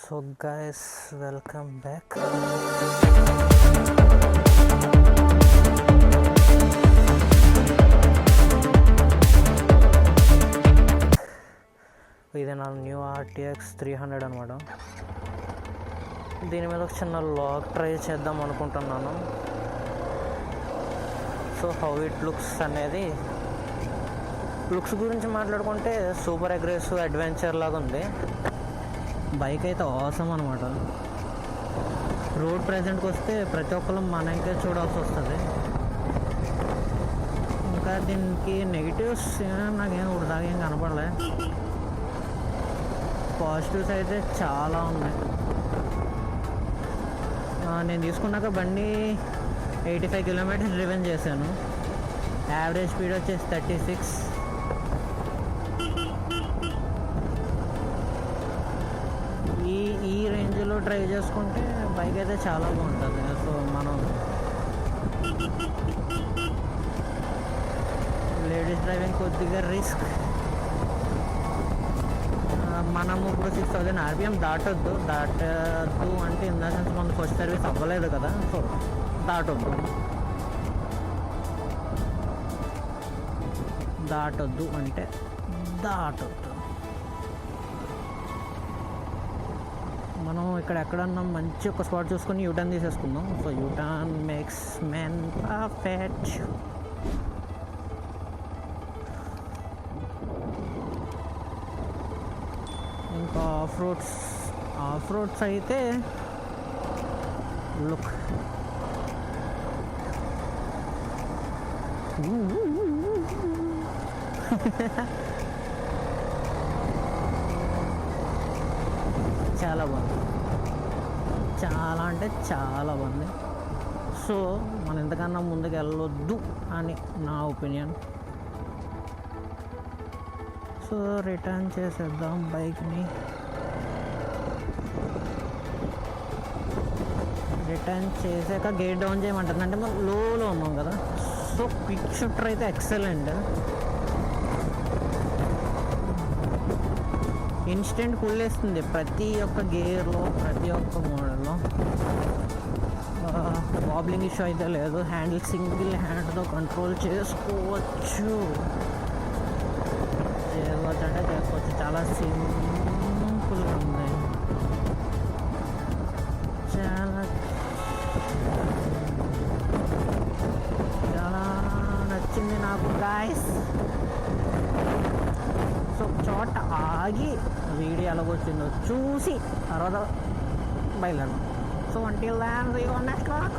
So guys, welcome back. ఇది నా new RTX 300 అనమాట. దీని మీద ఒక చిన్న లాగ్ ట్రై చేద్దాం అనుకుంటున్నాను. సో హౌ ఇట్ లుక్స్ అనేది, లుక్స్ గురించి మాట్లాడుకుంటే సూపర్ అగ్రెసివ్ అడ్వెంచర్ లాగా ఉంది. బైక్ అయితే అవసరం అనమాట. రోడ్ ప్రెజెంట్కి వస్తే ప్రతి ఒక్కరు మనకే చూడాల్సి వస్తుంది. ఇంకా దీనికి నెగిటివ్స్ నాకేం దాకా ఏం కనపడలే. పాజిటివ్స్ అయితే చాలా ఉన్నాయి. నేను తీసుకున్నాక బండి 85 కిలోమీటర్స్ డ్రివెన్ చేశాను. యావరేజ్ స్పీడ్ వచ్చేసి 36. ఈ రేంజ్లో డ్రైవ్ చేసుకుంటే బైక్ అయితే చాలా బాగుంటుంది. సో మనం లేడీస్ డ్రైవింగ్ కొద్దిగా రిస్క్. మనము ఇప్పుడు 6000 RPM దాటొద్దు అంటే ఇన్ ద సెన్స్ మన ఫస్ట్ సర్వీస్ అవ్వలేదు కదా, సో దాటొద్దు అంటే దాటొద్దు. మనం ఇక్కడ ఎక్కడన్నా మంచి ఒక స్పాట్ చూసుకొని యూటర్న్ తీసేసుకుందాం. So U turn makes men perfect. ఇంకా ఆఫ్ రోడ్స్ అయితే లుక్ చాలా బాగుంది, చాలా అంటే చాలా బాగుంది. సో మనం ఎంతకన్నా ముందుకు వెళ్ళొద్దు అని నా ఒపీనియన్. సో రిటర్న్ చేసేద్దాం బైక్ని. రిటర్న్ చేసాక గేట్ డౌన్ చేయమంటుంది. అంటే మనం లోలో ఉన్నాం కదా. సో క్విక్ షిఫ్టర్ అయితే ఎక్సలెంట్. ఇన్స్టెంట్ పుల్ వేస్తుంది ప్రతి ఒక్క గేర్లో, ప్రతి ఒక్క మోడల్లో. వాబ్లింగ్ ఇష్యూ అయితే లేదు. హ్యాండిల్ సింగిల్ హ్యాండ్తో కంట్రోల్ చేసుకోవచ్చు అంటే చేసుకోవచ్చు. చాలా సింపుల్గా ఉంది. చాలా నచ్చింది నాకు గాయ్స్. సో చోట ఆగి వీడియో ఎలాగొచ్చిందో చూసి తర్వాత బయలుదేరడం. So until then, see you on next vlog.